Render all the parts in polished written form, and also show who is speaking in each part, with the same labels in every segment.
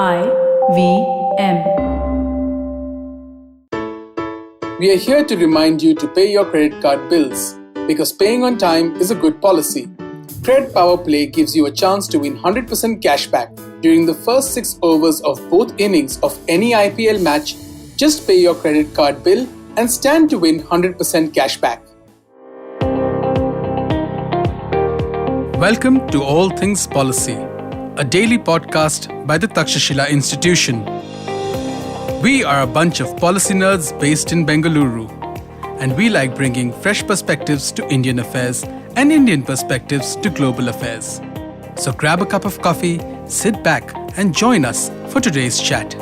Speaker 1: IVM.
Speaker 2: We are here to remind you to pay your credit card bills because paying on time is a good policy. Credit Power Play gives you a chance to win 100% cashback during the first 6 overs of both innings of any IPL match. Just pay your credit card bill and stand to win 100% cashback. Welcome to All Things Policy, a daily podcast by the Takshashila Institution. We are a bunch of policy nerds based in Bengaluru, and we like bringing fresh perspectives to Indian affairs and Indian perspectives to global affairs. So grab a cup of coffee, sit back, and join us for today's chat.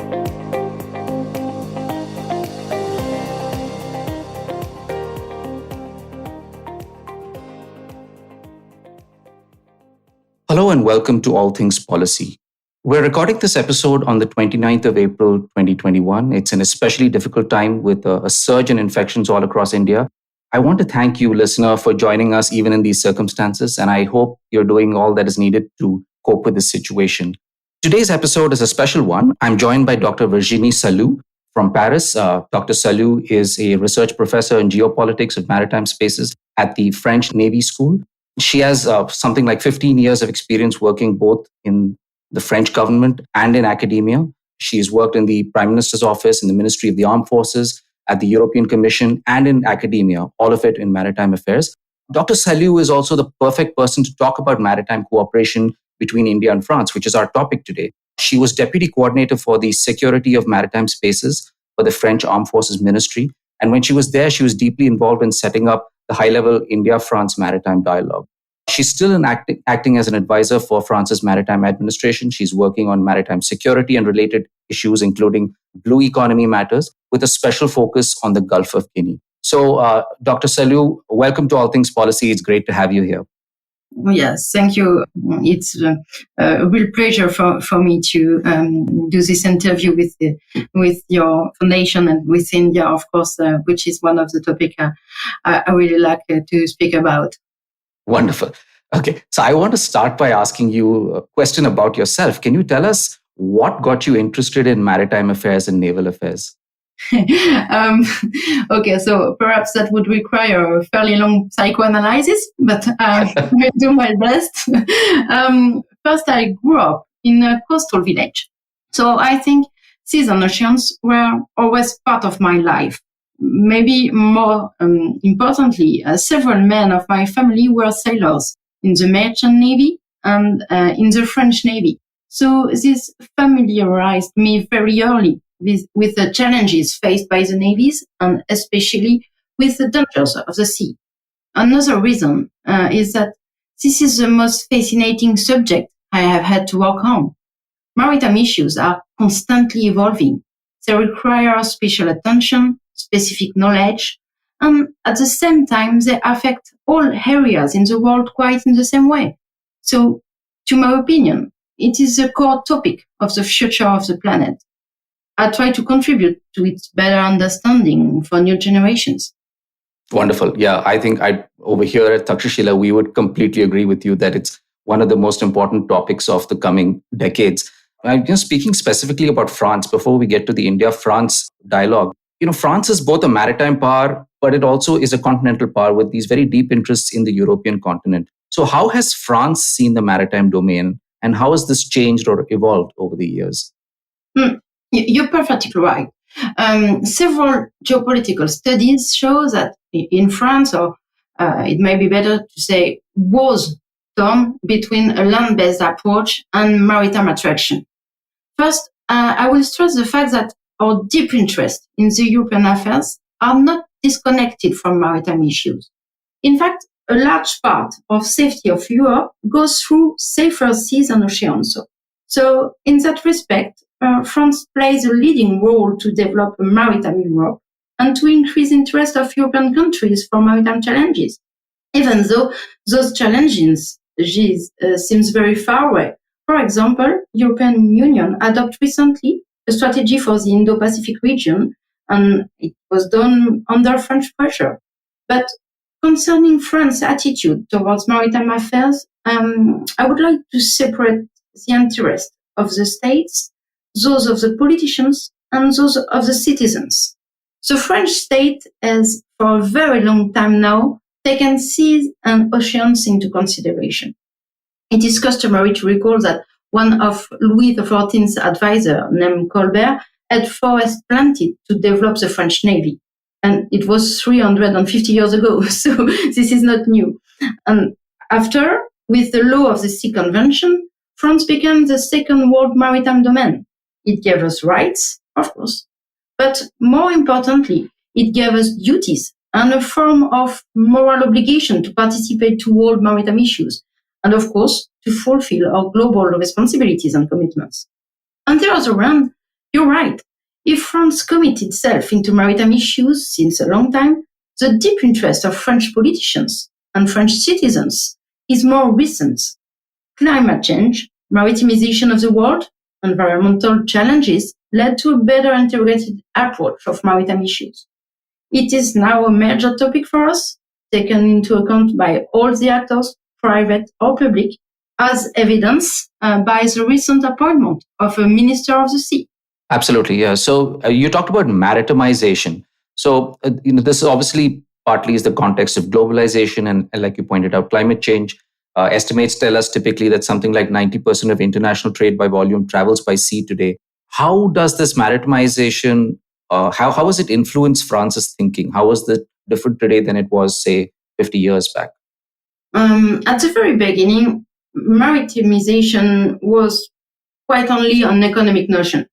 Speaker 3: Hello and welcome to All Things Policy. We're recording this episode on the 29th of April, 2021. It's an especially difficult time with a surge in infections all across India. I want to thank you, listener, for joining us even in these circumstances, and I hope you're doing all that is needed to cope with this situation. Today's episode is a special one. I'm joined by Dr. Virginie Saliou from Paris. Dr. Saliou is a research professor in geopolitics of maritime spaces at the French Navy School. She has something like 15 years of experience working both in the French government and in academia. She has worked in the Prime Minister's office, in the Ministry of the Armed Forces, at the European Commission, and in academia, all of it in maritime affairs. Dr. Saliou is also the perfect person to talk about maritime cooperation between India and France, which is our topic today. She was deputy coordinator for the security of maritime spaces for the French Armed Forces Ministry. And when she was there, she was deeply involved in setting up the high-level India-France maritime dialogue. She's still acting as an advisor for France's maritime administration. She's working on maritime security and related issues, including blue economy matters, with a special focus on the Gulf of Guinea. So, Dr. Saliou, welcome to All Things Policy. It's great to have you here.
Speaker 4: Yes, thank you. It's a real pleasure for me to do this interview with your foundation and with India, of course, which is one of the topics I really like to speak about.
Speaker 3: Wonderful. Okay, so I want to start by asking you a question about yourself. Can you tell us what got you interested in maritime affairs and naval affairs?
Speaker 4: Okay, so perhaps that would require a fairly long psychoanalysis, but I will do my best. First, I grew up in a coastal village. So I think seas and oceans were always part of my life. Maybe more importantly, several men of my family were sailors in the Merchant Navy and in the French Navy. So this familiarized me very early with the challenges faced by the navies and especially with the dangers of the sea. Another reason is that this is the most fascinating subject I have had to work on. Maritime issues are constantly evolving. They require special attention, specific knowledge, and at the same time, they affect all areas in the world quite in the same way. So, to my opinion, it is the core topic of the future of the planet. I try to contribute to its better understanding for new generations.
Speaker 3: Wonderful. Yeah, I think over here at Takshashila, we would completely agree with you that it's one of the most important topics of the coming decades. Speaking specifically about France, before we get to the India-France dialogue, France is both a maritime power, but it also is a continental power with these very deep interests in the European continent. So how has France seen the maritime domain, and how has this changed or evolved over the years?
Speaker 4: You're perfectly right. Several geopolitical studies show that in France, or it may be better to say, was torn between a land-based approach and maritime attraction. First, I will stress the fact that our deep interest in the European affairs are not disconnected from maritime issues. In fact, a large part of safety of Europe goes through safer seas and oceans. So in that respect, France plays a leading role to develop a maritime Europe and to increase interest of European countries for maritime challenges, even though those challenges seems very far away. For example, European Union adopted recently a strategy for the Indo-Pacific region, and it was done under French pressure. But concerning France's attitude towards maritime affairs, I would like to separate the interest of the states, those of the politicians and those of the citizens. The French state has, for a very long time now, taken seas and oceans into consideration. It is customary to recall that one of Louis XIV's advisors, named Colbert, had forests planted to develop the French Navy. And it was 350 years ago, so this is not new. And after, with the law of the Sea Convention, France became the second world maritime domain. It gave us rights, of course, but more importantly, it gave us duties and a form of moral obligation to participate to world maritime issues, and of course, to fulfill our global responsibilities and commitments. On the other hand, you're right. If France committed itself into maritime issues since a long time, the deep interest of French politicians and French citizens is more recent. Climate change, maritimization of the world, environmental challenges led to a better integrated approach of maritime issues. It is now a major topic for us, taken into account by all the actors, private or public, as evidenced by the recent appointment of a Minister of the Sea.
Speaker 3: Absolutely, yeah. So you talked about maritimization. So this is obviously partly is the context of globalization and like you pointed out, climate change. Estimates tell us typically that something like 90% of international trade by volume travels by sea today. How does this maritimization, how has it influenced France's thinking? How is it different today than it was, say, 50 years back?
Speaker 4: At the very beginning, maritimization was quite only an economic notion.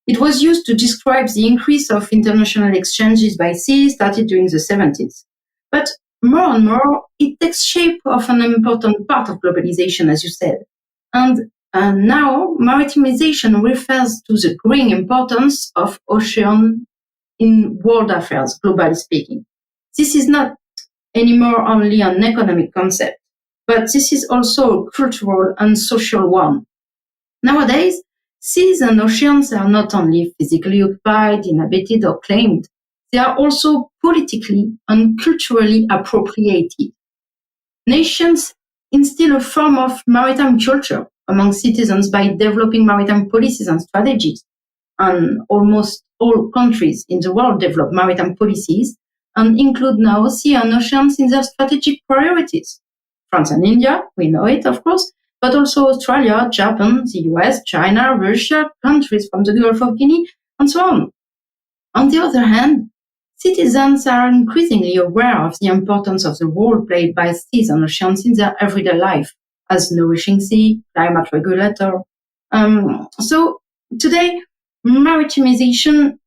Speaker 4: It was used to describe the increase of international exchanges by sea started during the 70s. But more and more, it takes shape of an important part of globalization, as you said. And now, maritimization refers to the growing importance of ocean in world affairs, globally speaking. This is not anymore only an economic concept, but this is also a cultural and social one. Nowadays, seas and oceans are not only physically occupied, inhabited, or claimed, they are also politically and culturally appropriated. Nations instill a form of maritime culture among citizens by developing maritime policies and strategies. And almost all countries in the world develop maritime policies and include now sea and oceans in their strategic priorities. France and India, we know it, of course, but also Australia, Japan, the US, China, Russia, countries from the Gulf of Guinea, and so on. On the other hand, citizens are increasingly aware of the importance of the role played by seas and oceans in their everyday life as nourishing sea, climate regulator. So today, maritimization,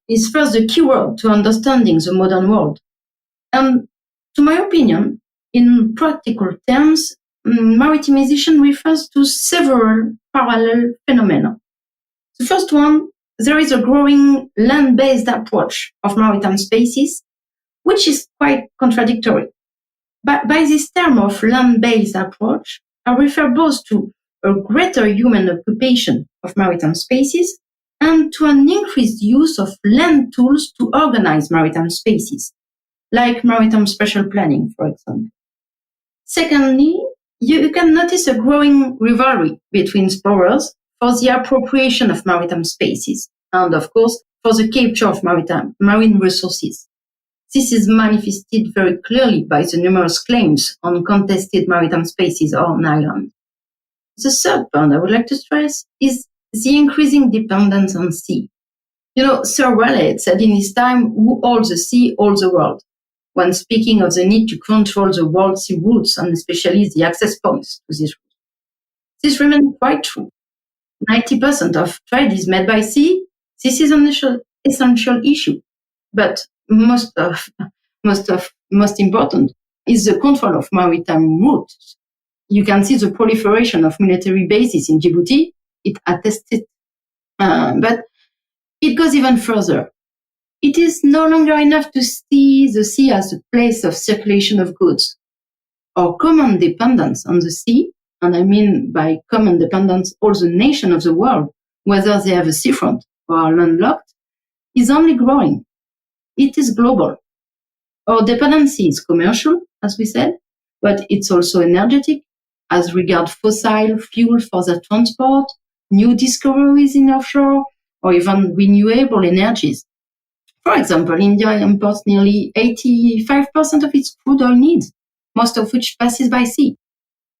Speaker 4: is first the key word to understanding the modern world. And to my opinion, in practical terms, maritimization refers to several parallel phenomena. The first one, there is a growing land-based approach of maritime spaces, which is quite contradictory. But by this term of land-based approach, I refer both to a greater human occupation of maritime spaces and to an increased use of land tools to organize maritime spaces, like maritime spatial planning, for example. Secondly, you can notice a growing rivalry between explorers for the appropriation of maritime spaces and, of course, for the capture of marine resources. This is manifested very clearly by the numerous claims on contested maritime spaces on islands. The third point I would like to stress is the increasing dependence on sea. Sir Raleigh said in his time, "Who holds the sea, holds the world," when speaking of the need to control the world sea routes and especially the access points to these routes. This remains quite true. 90% of trade is made by sea. This is an essential issue. But most important is the control of maritime routes. You can see the proliferation of military bases in Djibouti. It attests it. But it goes even further. It is no longer enough to see the sea as a place of circulation of goods. Our common dependence on the sea, and I mean by common dependence all the nations of the world, whether they have a seafront or are landlocked, is only growing. It is global. Our dependency is commercial, as we said, but it's also energetic, as regards fossil fuel for their transport, new discoveries in offshore, or even renewable energies. For example, India imports nearly 85% of its crude oil needs, most of which passes by sea.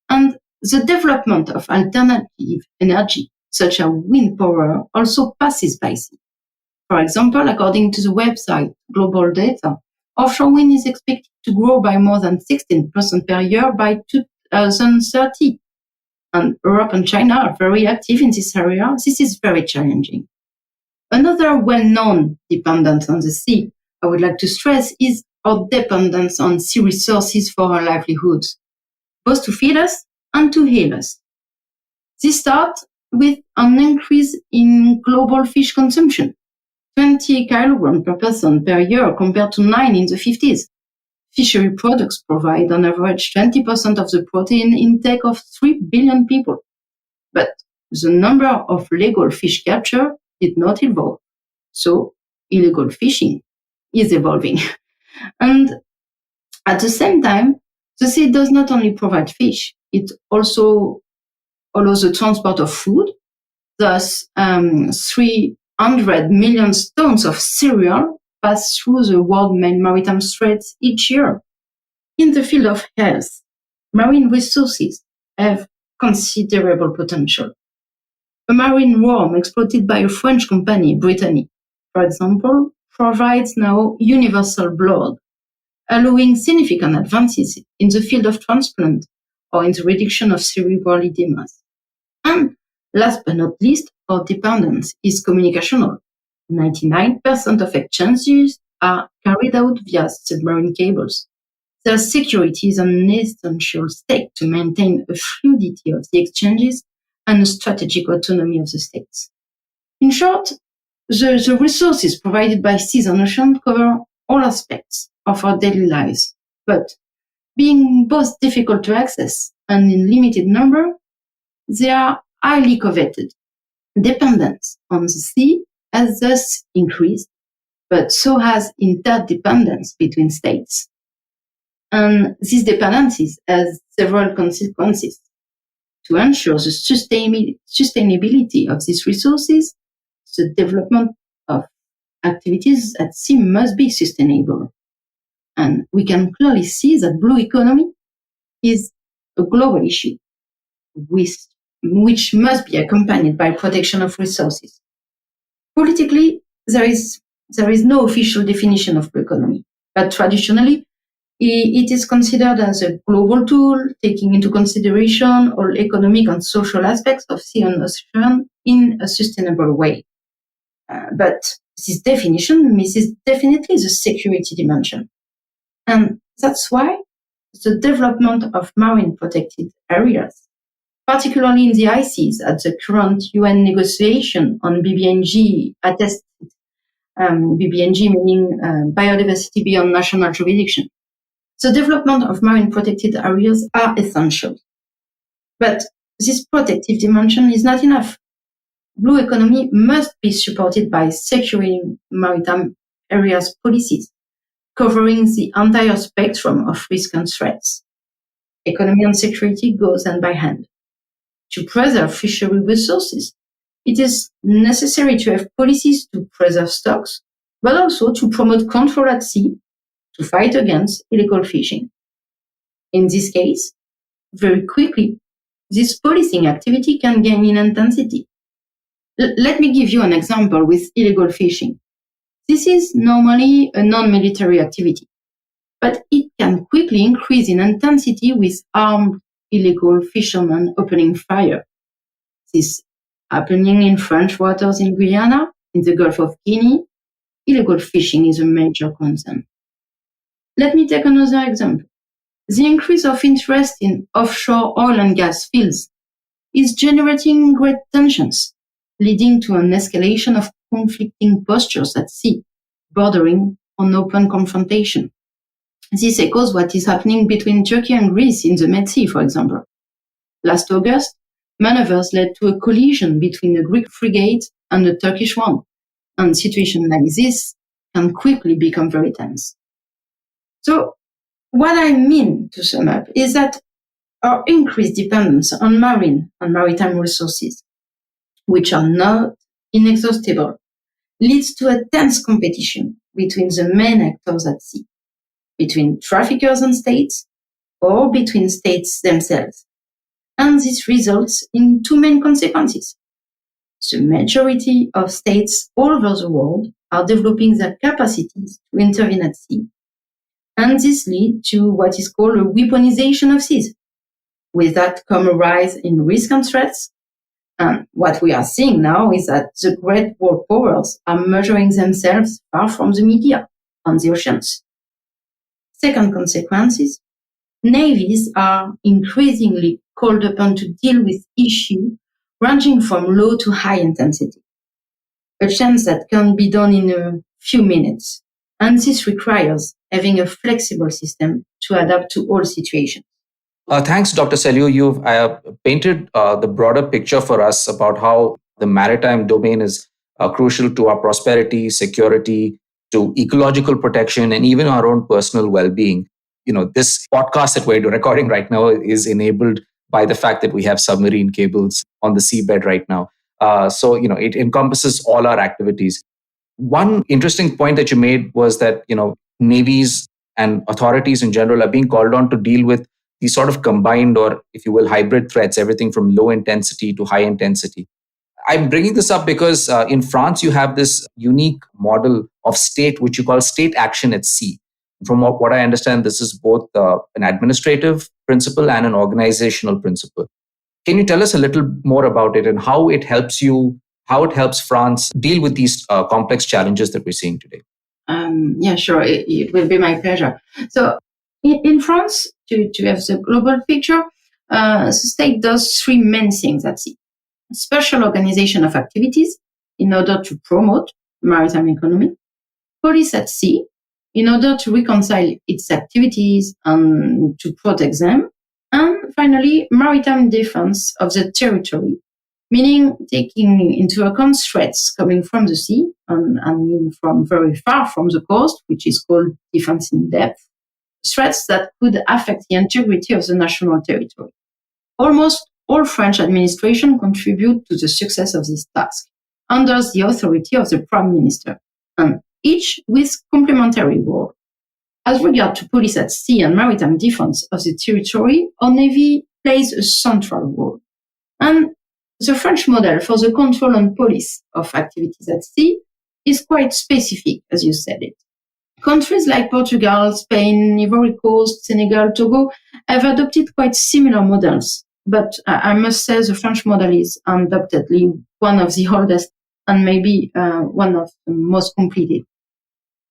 Speaker 4: And the development of alternative energy, such as wind power, also passes by sea. For example, according to the website Global Data, offshore wind is expected to grow by more than 16% per year by 2030. And Europe and China are very active in this area. This is very challenging. Another well-known dependence on the sea, I would like to stress, is our dependence on sea resources for our livelihoods, both to feed us and to heal us. This starts with an increase in global fish consumption, 20 kilograms per person per year compared to 9 in the 50s. Fishery products provide on average 20% of the protein intake of 3 billion people. But the number of legal fish capture did not evolve. So illegal fishing is evolving. And at the same time, the sea does not only provide fish, it also allows the transport of food. Thus, 300 million tons of cereal pass through the world main maritime straits each year. In the field of health, marine resources have considerable potential. A marine worm exploited by a French company, Brittany, for example, provides now universal blood, allowing significant advances in the field of transplant or in the reduction of cerebral edemas. And last but not least, our dependence is communicational. 99% of exchanges are carried out via submarine cables. Their security is an essential stake to maintain a fluidity of the exchanges and a strategic autonomy of the states. In short, the resources provided by seas and oceans cover all aspects of our daily lives, but being both difficult to access and in limited number, they are highly coveted. Dependence on the sea has thus increased, but so has interdependence between states. And these dependencies has several consequences. To ensure the sustainability of these resources, the development of activities at sea must be sustainable. And we can clearly see that blue economy is a global issue, which must be accompanied by protection of resources. Politically, there is no official definition of blue economy, but traditionally, it is considered as a global tool, taking into consideration all economic and social aspects of sea and ocean in a sustainable way. But this definition misses definitely the security dimension. And that's why the development of marine protected areas, particularly in the high seas at the current UN negotiation on BBNG attested, BBNG meaning biodiversity beyond national jurisdiction. The development of marine protected areas are essential. But this protective dimension is not enough. Blue economy must be supported by securing maritime areas policies, covering the entire spectrum of risk and threats. Economy and security goes hand by hand. To preserve fishery resources, it is necessary to have policies to preserve stocks, but also to promote control at sea, to fight against illegal fishing. In this case, very quickly, this policing activity can gain in intensity. Let me give you an example with illegal fishing. This is normally a non-military activity, but it can quickly increase in intensity with armed illegal fishermen opening fire. This happening in French waters in Guyana, in the Gulf of Guinea, illegal fishing is a major concern. Let me take another example. The increase of interest in offshore oil and gas fields is generating great tensions, leading to an escalation of conflicting postures at sea, bordering on open confrontation. This echoes what is happening between Turkey and Greece in the Med Sea, for example. Last August, maneuvers led to a collision between a Greek frigate and a Turkish one, and situations like this can quickly become very tense. So, what I mean to sum up is that our increased dependence on marine and maritime resources which are not inexhaustible, leads to a tense competition between the main actors at sea, between traffickers and states, or between states themselves. And this results in two main consequences. The majority of states all over the world are developing their capacities to intervene at sea. And this leads to what is called a weaponization of seas. With that come a rise in risk and threats. And what we are seeing now is that the great world powers are measuring themselves far from the media on the oceans. Second consequences, navies are increasingly called upon to deal with issues ranging from low to high intensity, a chance that can be done in a few minutes. And this requires having a flexible system to adapt to all situations.
Speaker 3: Thanks, Dr. Saliou. You've painted the broader picture for us about how the maritime domain is crucial to our prosperity, security, to ecological protection, and even our own personal well-being. This podcast that we're recording right now is enabled by the fact that we have submarine cables on the seabed right now. So it encompasses all our activities. One interesting point that you made was that, navies and authorities in general are being called on to deal with these sort of combined, or if you will, hybrid threats, everything from low intensity to high intensity. I'm bringing this up because in France, you have this unique model of state, which you call state action at sea. From what I understand, this is both an administrative principle and an organizational principle. Can you tell us a little more about it and how it helps France deal with these complex challenges that we're seeing today?
Speaker 4: Yeah, sure. It will be my pleasure. So in France, to have the global picture, the state does three main things at sea. Special organization of activities in order to promote maritime economy, police at sea in order to reconcile its activities and to protect them, and finally, maritime defense of the territory, meaning taking into account threats coming from the sea and from very far from the coast, which is called defense in depth, threats that could affect the integrity of the national territory. Almost all French administration contribute to the success of this task under the authority of the Prime Minister, and each with complementary role. As regard to police at sea and maritime defense of the territory, our Navy plays a central role. And the French model for the control and police of activities at sea is quite specific, as you said it. Countries like Portugal, Spain, Ivory Coast, Senegal, Togo have adopted quite similar models. But I must say the French model is undoubtedly one of the oldest and maybe one of the most completed.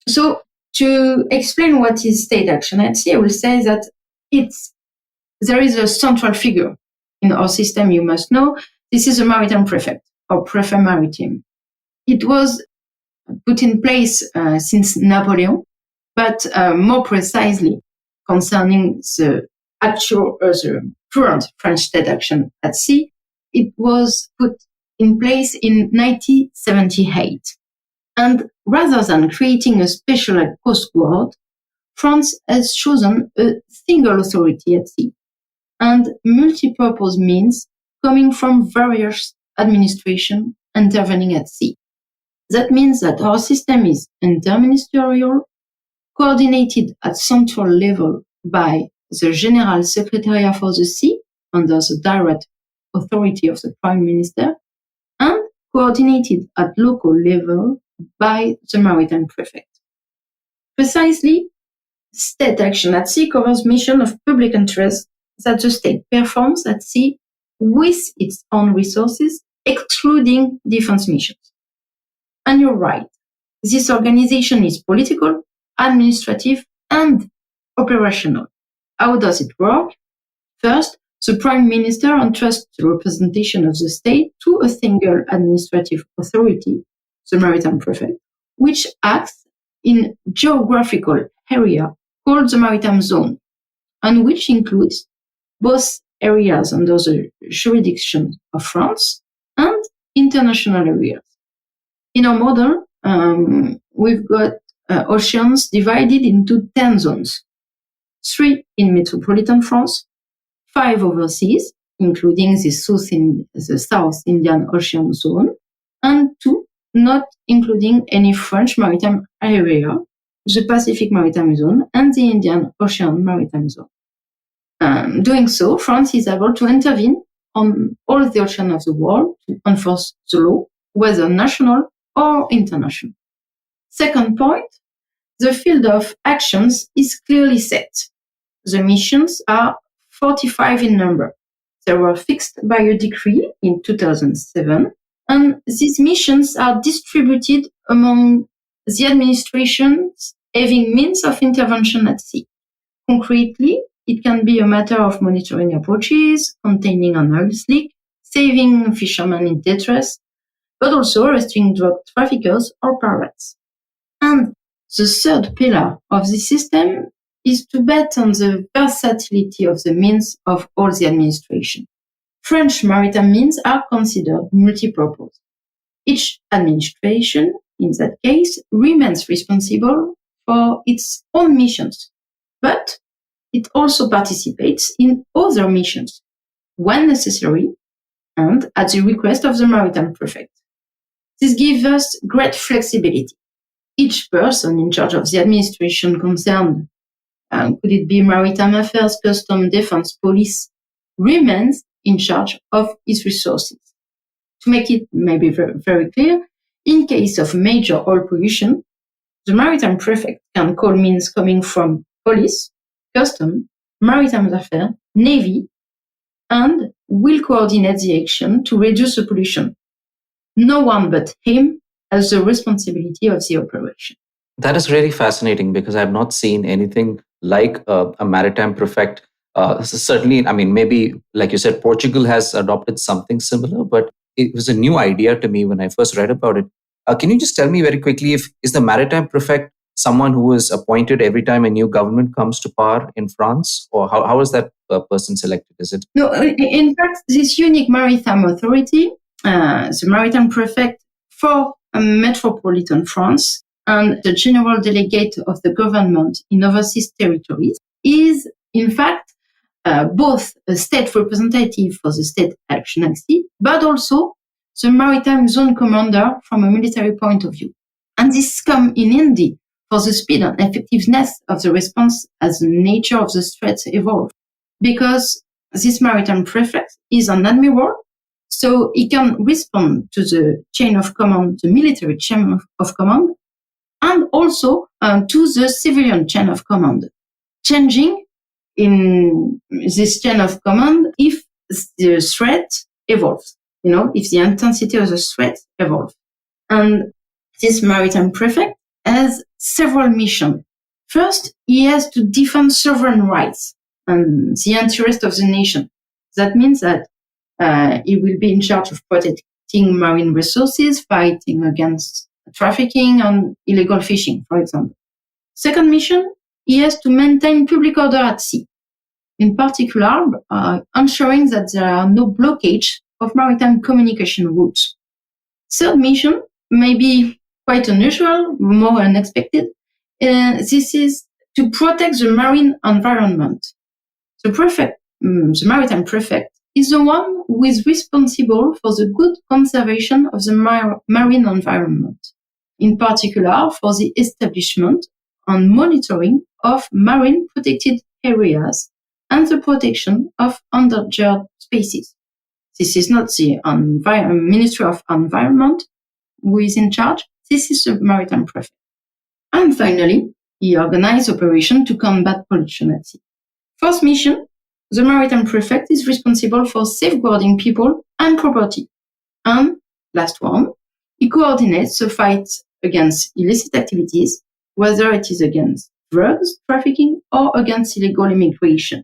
Speaker 4: So to explain what is state action at sea, I will say that there is a central figure in our system, you must know. This is a Maritime Prefect, or Prefect Maritime. It was put in place since Napoleon, but more precisely concerning the current French state action at sea, it was put in place in 1978. And rather than creating a special coast guard, France has chosen a single authority at sea and multi-purpose means coming from various administrations intervening at sea. That means that our system is interministerial, coordinated at central level by the General Secretariat for the Sea under the direct authority of the Prime Minister, and coordinated at local level by the Maritime Prefect. Precisely, state action at sea covers mission of public interest that the state performs at sea with its own resources, excluding defense missions. And you're right, this organization is political, administrative, and operational. How does it work? First, the Prime Minister entrusts the representation of the state to a single administrative authority, the Maritime Prefect, which acts in geographical area called the Maritime Zone, and which includes both areas under the jurisdiction of France and international areas. In our model, we've got oceans divided into 10 zones, 3 in metropolitan France, 5 overseas, including the South Indian Ocean zone, and 2, not including any French maritime area, the Pacific Maritime Zone, and the Indian Ocean Maritime Zone. Doing so, France is able to intervene on all the oceans of the world to enforce the law, whether national or international. Second point, the field of actions is clearly set. The missions are 45 in number. They were fixed by a decree in 2007, and these missions are distributed among the administrations having means of intervention at sea. Concretely, it can be a matter of monitoring approaches, containing an oil slick, saving fishermen in distress, but also arresting drug traffickers or pirates. And the third pillar of the system is to bet on the versatility of the means of all the administration. French maritime means are considered multi-purpose. Each administration, in that case, remains responsible for its own missions, but it also participates in other missions when necessary and at the request of the Maritime Prefect. This gives us great flexibility. Each person in charge of the administration concerned, could it be Maritime Affairs, Custom, Defense, Police, remains in charge of its resources. To make it maybe very, very clear, in case of major oil pollution, the Maritime Prefect can call means coming from Police, Custom, Maritime Affairs, Navy, and will coordinate the action to reduce the pollution. No one but him has the responsibility of the operation.
Speaker 3: That is really fascinating because I've not seen anything like a maritime prefect. Certainly, I mean, maybe, like you said, Portugal has adopted something similar, but it was a new idea to me when I first read about it. Can you just tell me very quickly, is the maritime prefect someone who is appointed every time a new government comes to power in France? Or how is that person selected? Is it?
Speaker 4: No, in fact, this unique maritime authority, the maritime prefect for metropolitan France and the general delegate of the government in overseas territories, is in fact both a state representative for the state action at sea, but also the maritime zone commander from a military point of view. And this comes in handy for the speed and effectiveness of the response as the nature of the threats evolve. Because this maritime prefect is an admiral, so he can respond to the chain of command, the military chain of command, and also to the civilian chain of command, changing in this chain of command if the threat evolves, if the intensity of the threat evolves. And this maritime prefect has several missions. First, he has to defend sovereign rights and the interest of the nation. That means that he will be in charge of protecting marine resources, fighting against trafficking and illegal fishing, for example. Second mission, he has to maintain public order at sea, in particular ensuring that there are no blockage of maritime communication routes. Third mission may be quite unusual, more unexpected. This is to protect the marine environment. The maritime prefect, is the one who is responsible for the good conservation of the marine environment, in particular for the establishment and monitoring of marine protected areas and the protection of endangered species. This is not the Ministry of Environment who is in charge. This is the maritime prefect. And finally, he organizes operations to combat pollution at sea. First mission, the maritime prefect is responsible for safeguarding people and property. And last one, he coordinates the fight against illicit activities, whether it is against drugs, trafficking, or against illegal immigration.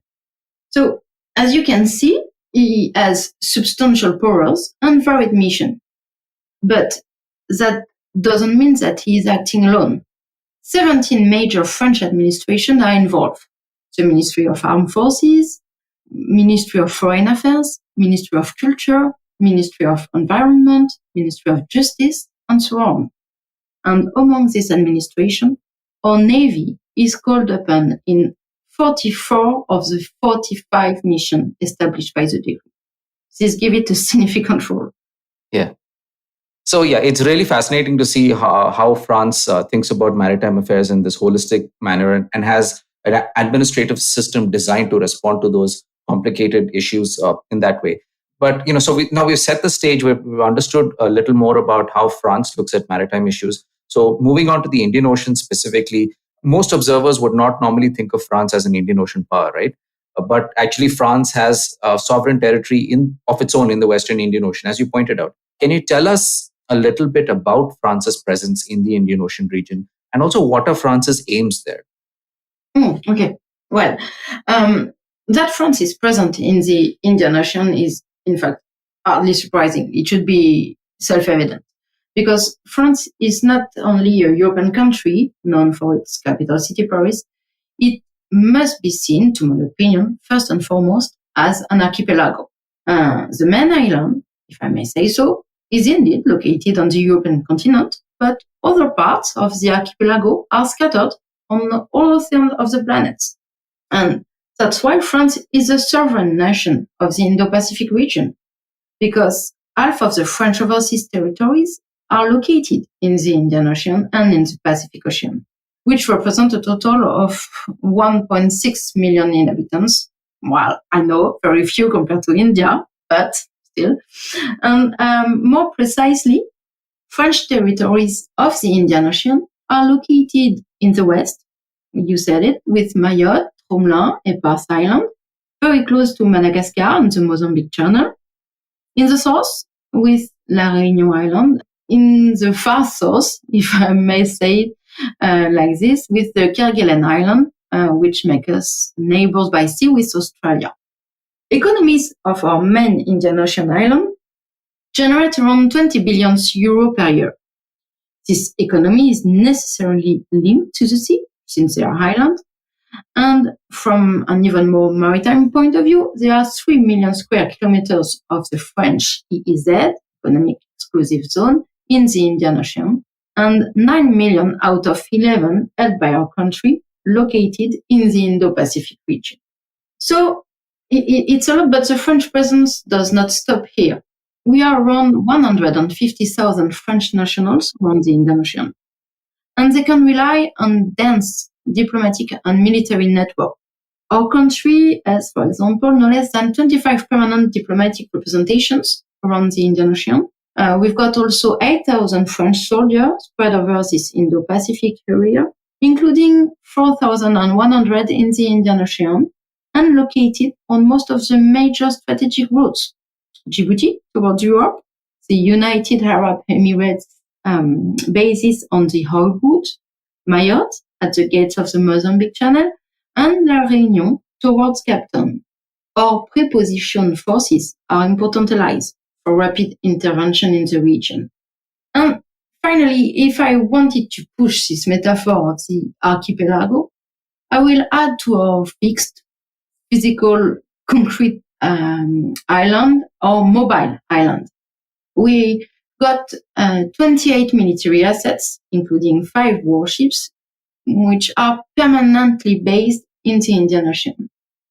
Speaker 4: So, as you can see, he has substantial powers and varied mission. But that doesn't mean that he is acting alone. 17 major French administrations are involved. The Ministry of Armed Forces, Ministry of Foreign Affairs, Ministry of Culture, Ministry of Environment, Ministry of Justice, and so on. And among this administration, our Navy is called upon in 44 of the 45 missions established by the decree. This gives it a significant role.
Speaker 3: Yeah. So, yeah, it's really fascinating to see how France thinks about maritime affairs in this holistic manner and has an administrative system designed to respond to those complicated issues in that way. But, so now we've set the stage where we've understood a little more about how France looks at maritime issues. So moving on to the Indian Ocean specifically, most observers would not normally think of France as an Indian Ocean power, right? But actually, France has sovereign territory of its own in the Western Indian Ocean, as you pointed out. Can you tell us a little bit about France's presence in the Indian Ocean region and also what are France's aims there?
Speaker 4: Okay. Well, that France is present in the Indian Ocean is, in fact, hardly surprising. It should be self-evident because France is not only a European country known for its capital city, Paris. It must be seen, to my opinion, first and foremost, as an archipelago. The main island, if I may say so, is indeed located on the European continent, but other parts of the archipelago are scattered on all of the planets. And that's why France is a sovereign nation of the Indo-Pacific region, because half of the French overseas territories are located in the Indian Ocean and in the Pacific Ocean, which represent a total of 1.6 million inhabitants. Well, I know very few compared to India, but still. And more precisely, French territories of the Indian Ocean are located in the west, you said it, with Mayotte, Tromelin, and Parse Island, very close to Madagascar and the Mozambique Channel. In the south, with La Réunion Island. In the far south, if I may say it like this, with the Kerguelen Island, which make us neighbors by sea with Australia. Economies of our main Indian Ocean island generate around 20 billion euro per year. This economy is necessarily linked to the sea, since they are islands. And from an even more maritime point of view, there are 3 million square kilometers of the French EEZ, Economic Exclusive Zone, in the Indian Ocean, and 9 million out of 11 held by our country located in the Indo-Pacific region. So it's a lot, but the French presence does not stop here. We are around 150,000 French nationals around the Indian Ocean, and they can rely on dense diplomatic and military network. Our country has, for example, no less than 25 permanent diplomatic representations around the Indian Ocean. We've got also 8,000 French soldiers spread over this Indo-Pacific area, including 4,100 in the Indian Ocean and located on most of the major strategic routes. Djibouti towards Europe, the United Arab Emirates bases on the Haute route, Mayotte at the gates of the Mozambique Channel, and La Réunion towards Cape Town. Our prepositioned forces are important allies for rapid intervention in the region. And finally, if I wanted to push this metaphor of the archipelago, I will add to our fixed, physical, concrete island or mobile island. We got 28 military assets, including 5 warships, which are permanently based in the Indian Ocean.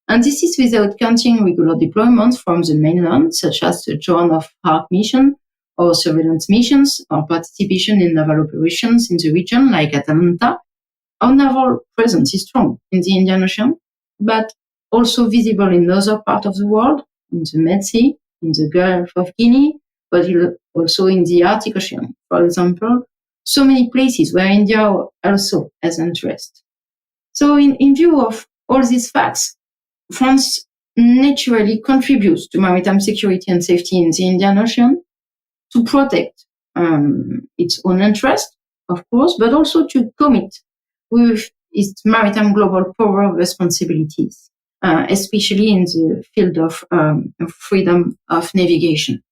Speaker 4: And this is without counting regular deployments from the mainland, such as the Joan of Arc mission or surveillance missions or participation in naval operations in the region like Atalanta. Our naval presence is strong in the Indian Ocean, but also visible in other parts of the world, in the Med Sea, in the Gulf of Guinea, but also in the Arctic Ocean, for example. So many places where India also has interest. So in view of all these facts, France naturally contributes to maritime security and safety in the Indian Ocean to protect its own interest, of course, but also to commit with its maritime global power responsibilities, especially in the field of freedom of navigation.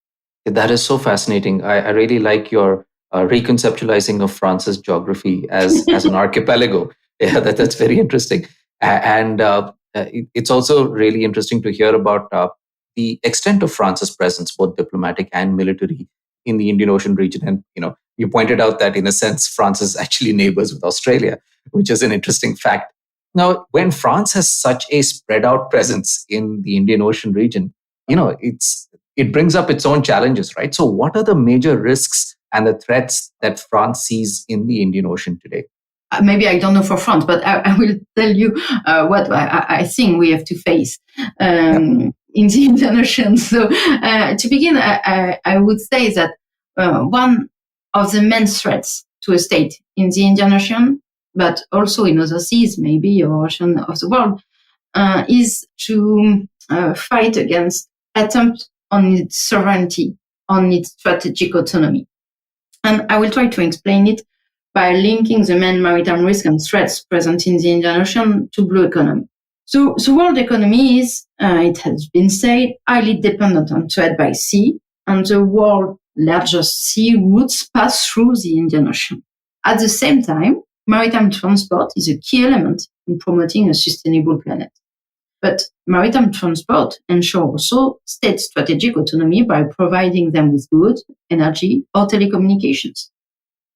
Speaker 3: That is so fascinating. I really like your reconceptualizing of France's geography as an archipelago. Yeah, that's very interesting. And it's also really interesting to hear about the extent of France's presence, both diplomatic and military, in the Indian Ocean region. And you pointed out that in a sense, France is actually neighbors with Australia, which is an interesting fact. Now, when France has such a spread out presence in the Indian Ocean region, it it brings up its own challenges, right? So what are the major risks and the threats that France sees in the Indian Ocean today?
Speaker 4: Maybe I don't know for France, but I will tell you what I think we have to face in the Indian Ocean. So to begin, I would say that one of the main threats to a state in the Indian Ocean, but also in other seas, maybe, or ocean of the world, is to fight against attempt on its sovereignty, on its strategic autonomy. And I will try to explain it by linking the main maritime risks and threats present in the Indian Ocean to blue economy. So the world economy is, it has been said, highly dependent on trade by sea, and the world's largest sea routes pass through the Indian Ocean. At the same time, maritime transport is a key element in promoting a sustainable planet. But maritime transport ensures also state strategic autonomy by providing them with goods, energy, or telecommunications.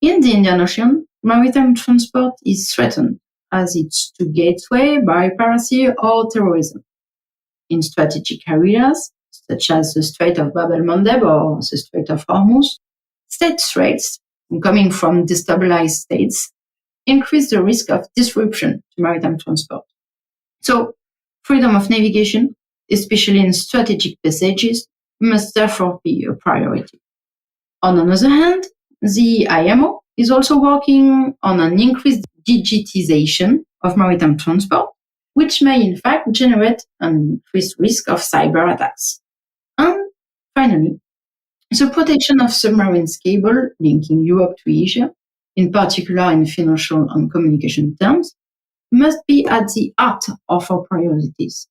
Speaker 4: In the Indian Ocean, maritime transport is threatened as it's to gateway by piracy or terrorism. In strategic areas, such as the Strait of Bab el-Mandeb or the Strait of Hormuz, state threats coming from destabilized states increase the risk of disruption to maritime transport. So, freedom of navigation, especially in strategic passages, must therefore be a priority. On the other hand, the IMO is also working on an increased digitization of maritime transport, which may in fact generate an increased risk of cyber attacks. And finally, the protection of submarines cable linking Europe to Asia, in particular in financial and communication terms, must be at the heart of our priorities.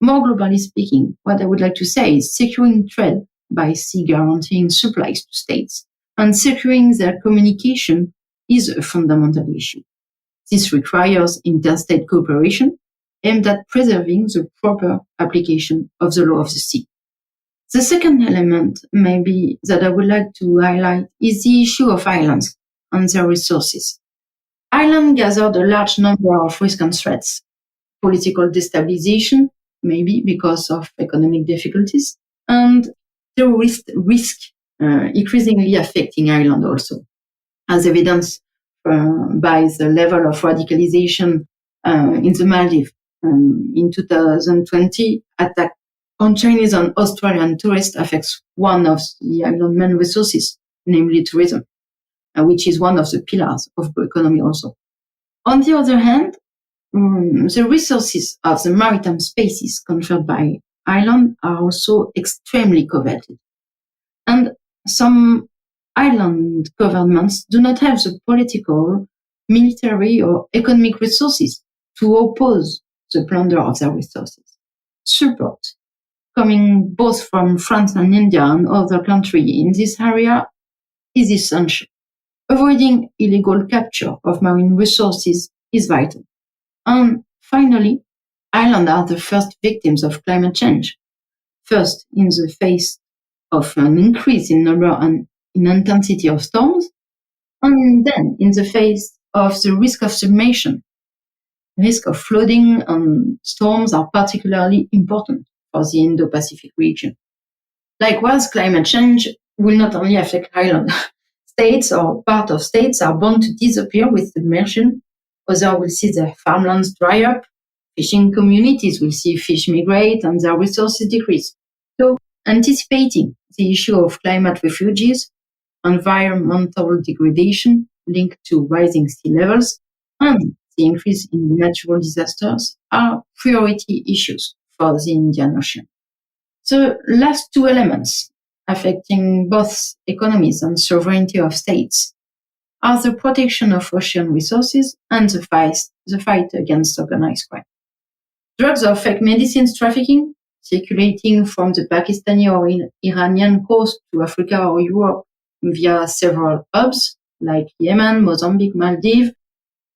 Speaker 4: More globally speaking, what I would like to say is securing trade by sea guaranteeing supplies to states and securing their communication is a fundamental issue. This requires interstate cooperation aimed at preserving the proper application of the law of the sea. The second element, maybe, that I would like to highlight is the issue of islands and their resources. Islands gathered a large number of risks and threats. Political destabilization, maybe because of economic difficulties, and terrorist risk increasingly affecting Ireland also, as evidenced by the level of radicalization in the Maldives. In 2020, attack on Chinese and Australian tourists affects one of the island main resources, namely tourism, which is one of the pillars of the economy also. On the other hand, the resources of the maritime spaces conferred by Ireland are also extremely coveted. And some island governments do not have the political, military, or economic resources to oppose the plunder of their resources. Support, coming both from France and India and other countries in this area, is essential. Avoiding illegal capture of marine resources is vital. And finally, islands are the first victims of climate change. First, in the face of an increase in number and in intensity of storms, and then in the face of the risk of submersion. Risk of flooding and storms are particularly important for the Indo-Pacific region. Likewise, climate change will not only affect islands. States or part of states are bound to disappear with submersion. Others will see their farmlands dry up. Fishing communities will see fish migrate and their resources decrease. So, anticipating the issue of climate refugees, environmental degradation linked to rising sea levels, and the increase in natural disasters are priority issues for the Indian Ocean. The last two elements affecting both economies and sovereignty of states are the protection of ocean resources and the fight against organized crime. Drugs or fake medicines trafficking, circulating from the Pakistani or Iranian coast to Africa or Europe via several hubs like Yemen, Mozambique, Maldives,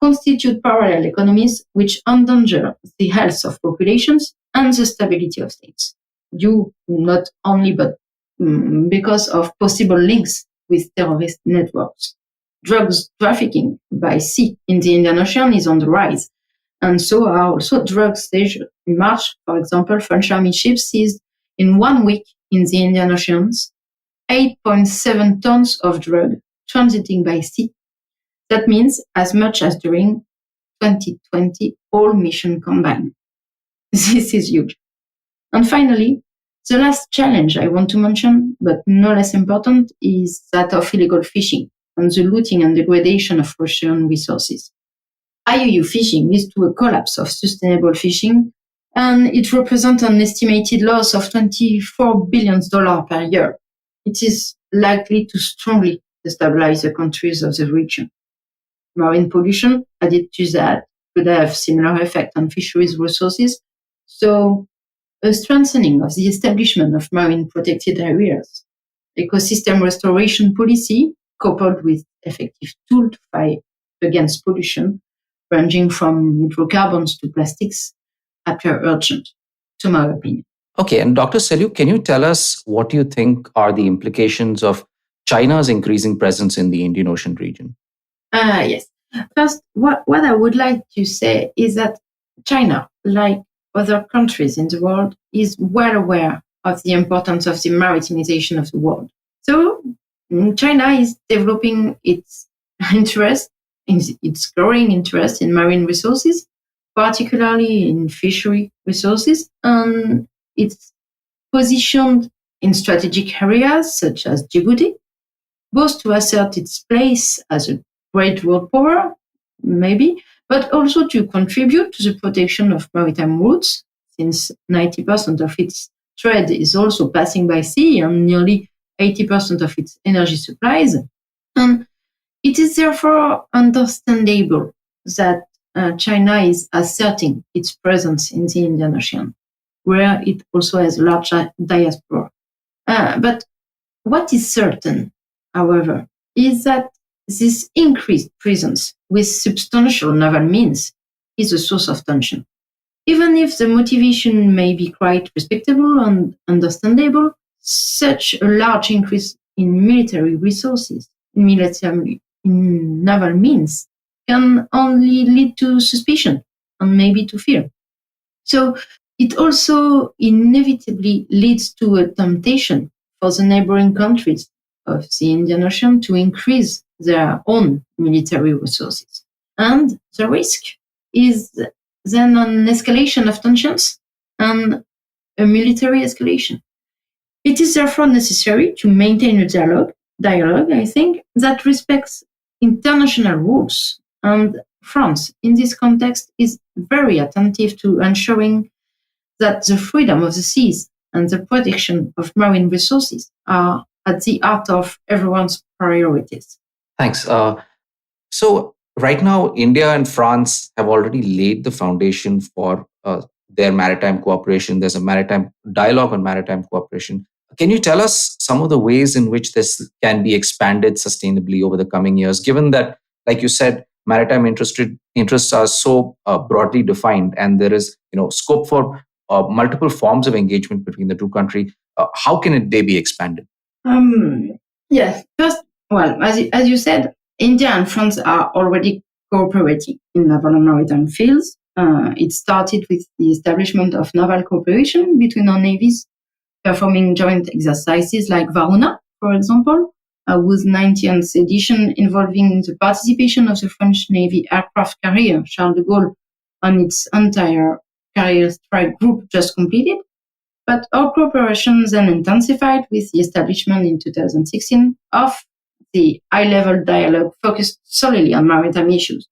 Speaker 4: constitute parallel economies which endanger the health of populations and the stability of states, due not only but because of possible links with terrorist networks. Drugs trafficking by sea in the Indian Ocean is on the rise, and so are also drugs seized. In March, for example, French army ships seized in 1 week in the Indian Oceans, 8.7 tons of drug transiting by sea. That means as much as during 2020 all mission combined. This is huge. And finally, the last challenge I want to mention, but no less important, is that of illegal fishing and the looting and degradation of ocean resources. IUU fishing leads to a collapse of sustainable fishing, and it represents an estimated loss of $24 billion per year. It is likely to strongly destabilize the countries of the region. Marine pollution, added to that, could have similar effect on fisheries resources. So, a strengthening of the establishment of marine protected areas, ecosystem restoration policy, coupled with effective tools to fight against pollution, ranging from hydrocarbons to plastics, appear urgent, to my opinion.
Speaker 3: Okay, and Dr. Saliou, can you tell us what you think are the implications of China's increasing presence in the Indian Ocean region?
Speaker 4: Yes. First, what I would like to say is that China, like other countries in the world, is well aware of the importance of the maritimization of the world. So China is developing its interest, its growing interest in marine resources, particularly in fishery resources, and it's positioned in strategic areas such as Djibouti, both to assert its place as a great world power, maybe, but also to contribute to the protection of maritime routes, since 90% of its trade is also passing by sea and nearly 80% of its energy supplies. And it is therefore understandable that China is asserting its presence in the Indian Ocean, where it also has a large diaspora. But what is certain, however, is that this increased presence with substantial naval means is a source of tension. Even if the motivation may be quite respectable and understandable, such a large increase in military resources, in naval means, can only lead to suspicion and maybe to fear. So it also inevitably leads to a temptation for the neighboring countries of the Indian Ocean to increase their own military resources. And the risk is then an escalation of tensions and a military escalation. It is therefore necessary to maintain a dialogue, I think, that respects international rules. And France, in this context, is very attentive to ensuring that the freedom of the seas and the protection of marine resources are at the heart of everyone's priorities.
Speaker 3: Thanks. So right now, India and France have already laid the foundation for their maritime cooperation. There's a maritime dialogue on maritime cooperation. Can you tell us some of the ways in which this can be expanded sustainably over the coming years, given that, like you said, maritime interests are so broadly defined and there is scope for multiple forms of engagement between the two countries? How can they be expanded?
Speaker 4: Yes. First, well, as you said, India and France are already cooperating in naval and maritime fields. It started with the establishment of naval cooperation between our navies, performing joint exercises like Varuna, for example, whose 90th edition involving the participation of the French Navy aircraft carrier Charles de Gaulle and its entire carrier strike group just completed. But our cooperation then intensified with the establishment in 2016 of the high-level dialogue focused solely on maritime issues.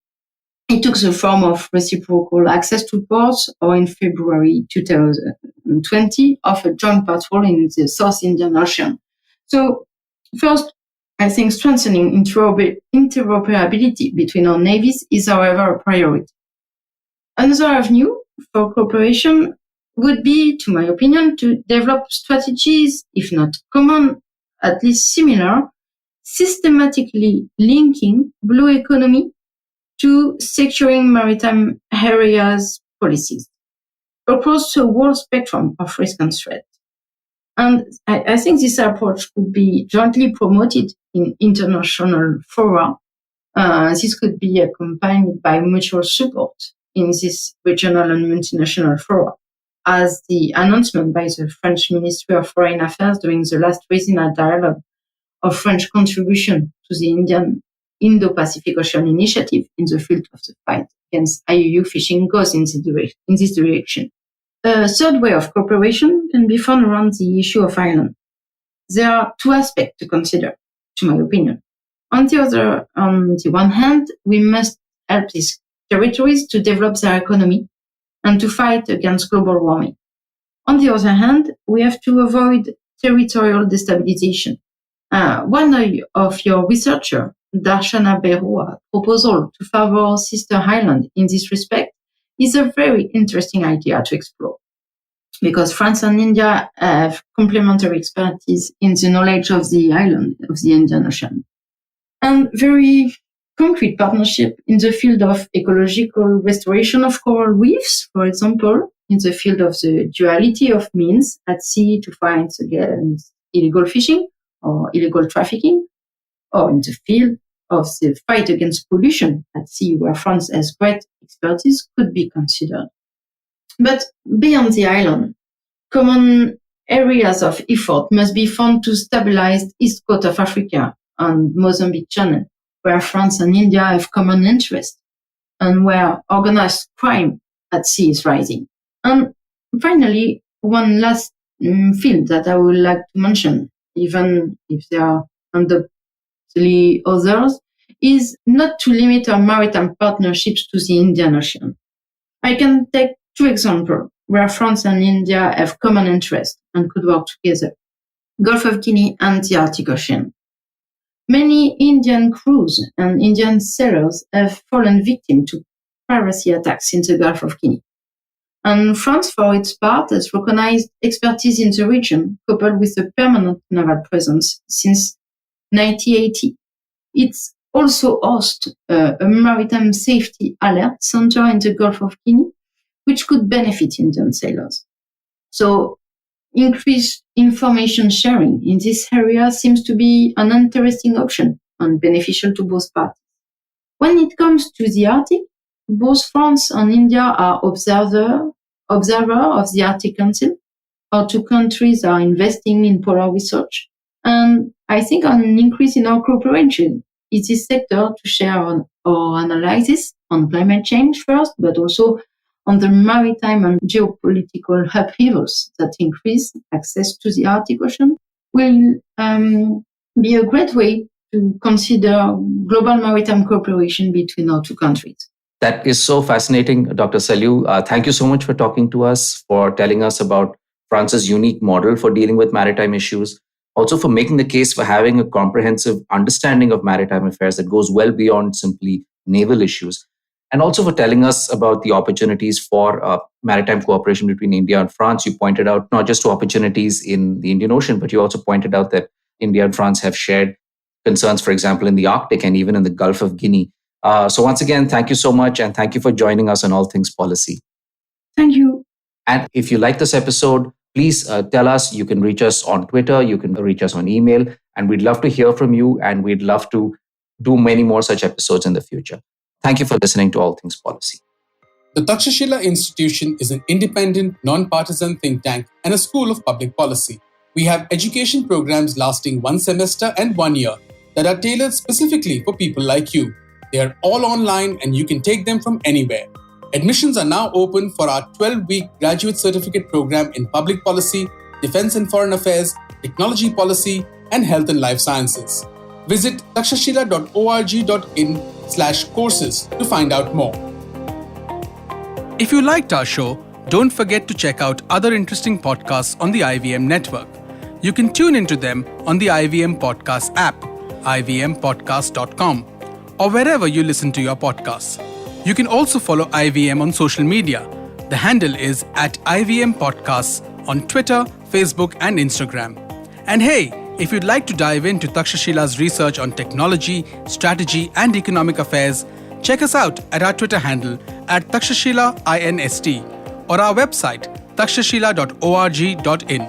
Speaker 4: It took the form of reciprocal access to ports, or in February 2020, of a joint patrol in the South Indian Ocean. So, first, I think strengthening interoperability between our navies is, however, a priority. Another avenue for cooperation would be, to my opinion, to develop strategies, if not common, at least similar, systematically linking blue economy to securing maritime areas policies across the whole spectrum of risk and threat. And I think this approach could be jointly promoted in international fora. This could be accompanied by mutual support in this regional and multinational fora. as the announcement by the French Ministry of Foreign Affairs during the last regional dialogue of French contribution to the Indo-Pacific Ocean Initiative in the field of the fight against IUU fishing goes in this direction. A third way of cooperation can be found around the issue of island. There are two aspects to consider, to my opinion. On the one hand, we must help these territories to develop their economy and to fight against global warming. On the other hand, we have to avoid territorial destabilization. One of your researchers, Darshana Beroa's proposal to favor sister island in this respect is a very interesting idea to explore, because France and India have complementary expertise in the knowledge of the island of the Indian Ocean, and very concrete partnership in the field of ecological restoration of coral reefs, for example, in the field of the duality of means at sea to fight against illegal fishing or illegal trafficking, or in the field of the fight against pollution at sea, where France has great expertise, could be considered. But beyond the island, common areas of effort must be found to stabilize the east coast of Africa and Mozambique Channel, where France and India have common interests, and where organized crime at sea is rising. And finally, one last field that I would like to mention, even if there are undoubtedly others, is not to limit our maritime partnerships to the Indian Ocean. I can take two examples where France and India have common interests and could work together: Gulf of Guinea and the Arctic Ocean. Many Indian crews and Indian sailors have fallen victim to piracy attacks in the Gulf of Guinea. And France, for its part, has recognized expertise in the region, coupled with a permanent naval presence since 1980. It's also hosts a maritime safety alert center in the Gulf of Guinea, which could benefit Indian sailors. So increased information sharing in this area seems to be an interesting option and beneficial to both parties. When it comes to the Arctic, both France and India are observer of the Arctic Council. Our two countries are investing in polar research, and I think an increase in our cooperation in this sector to share our analysis on climate change first, but also on the maritime and geopolitical upheavals that increase access to the Arctic Ocean, will be a great way to consider global maritime cooperation between our two countries.
Speaker 3: That is so fascinating, Dr. Saliou. Thank you so much for talking to us, for telling us about France's unique model for dealing with maritime issues, also for making the case for having a comprehensive understanding of maritime affairs that goes well beyond simply naval issues, and also for telling us about the opportunities for maritime cooperation between India and France. You pointed out not just opportunities in the Indian Ocean, but you also pointed out that India and France have shared concerns, for example, in the Arctic and even in the Gulf of Guinea. So once again, thank you so much, and thank you for joining us on All Things Policy.
Speaker 4: Thank you.
Speaker 3: And if you like this episode, please tell us. You can reach us on Twitter, you can reach us on email, and we'd love to hear from you, and we'd love to do many more such episodes in the future. Thank you for listening to All Things Policy.
Speaker 2: The Takshashila Institution is an independent, non-partisan think tank and a school of public policy. We have education programs lasting 1 semester and 1 year that are tailored specifically for people like you. They are all online and you can take them from anywhere. Admissions are now open for our 12-week graduate certificate program in public policy, defense and foreign affairs, technology policy, and health and life sciences. Visit takshashila.org.in/courses to find out more. If you liked our show, don't forget to check out other interesting podcasts on the IVM network. You can tune into them on the IVM Podcast app, ivmpodcast.com, or wherever you listen to your podcasts. You can also follow IVM on social media. The handle is @IVM Podcasts on Twitter, Facebook, and Instagram. And hey, if you'd like to dive into Takshashila's research on technology, strategy, and economic affairs, check us out at our Twitter handle @TakshashilaINST or our website takshashila.org.in.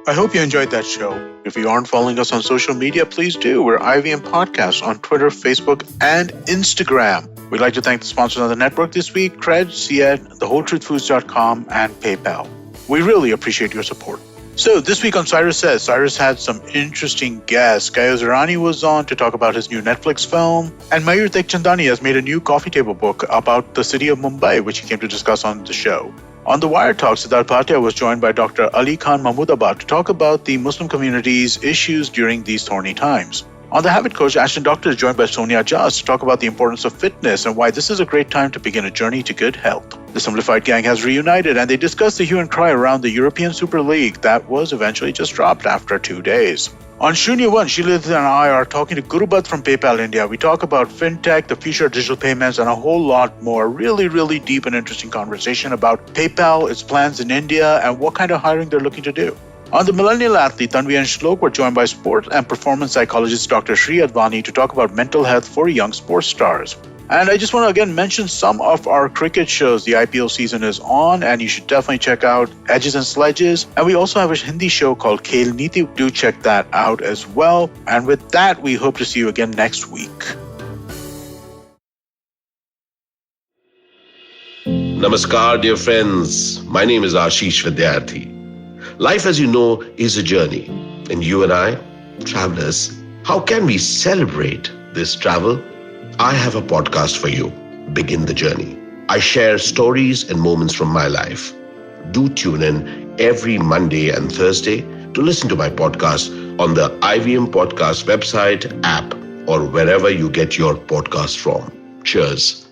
Speaker 1: I hope you enjoyed that show. If you aren't following us on social media, please do. We're IVM Podcasts on Twitter, Facebook, and Instagram. We'd like to thank the sponsors on the network this week, Cred, Ciad, TheWholeTruthFoods.com, and PayPal. We really appreciate your support. So this week on Cyrus Says, Cyrus had some interesting guests. Kayos Irani was on to talk about his new Netflix film, and Mayur Tekchandani has made a new coffee table book about the city of Mumbai, which he came to discuss on the show. On the Wire Talk, Siddharth Bhatia was joined by Dr. Ali Khan Mahmoodabad to talk about the Muslim community's issues during these thorny times. On the Habit Coach, Ashton Doctor is joined by Sonia Jas to talk about the importance of fitness and why this is a great time to begin a journey to good health. The Simplified Gang has reunited and they discuss the hue and cry around the European Super League that was eventually just dropped after 2 days. On Shunya One, Shilith and I are talking to Gurubat from PayPal India. We talk about fintech, the future of digital payments, and a whole lot more. Really deep and interesting conversation about PayPal, its plans in India, and what kind of hiring they're looking to do. On the Millennial Athlete, Tanvi and Shlok were joined by sport and performance psychologist Dr. Shri Advani to talk about mental health for young sports stars. And I just want to again mention some of our cricket shows. The IPL season is on and you should definitely check out Edges and Sledges. And we also have a Hindi show called Khel Niti. Do check that out as well. And with that, we hope to see you again next week.
Speaker 5: Namaskar, dear friends. My name is Ashish Vidyarthi. Life, as you know, is a journey. And you and I, travelers, how can we celebrate this travel? I have a podcast for you, Begin the Journey. I share stories and moments from my life. Do tune in every Monday and Thursday to listen to my podcast on the IVM Podcast website, app, or wherever you get your podcast from. Cheers.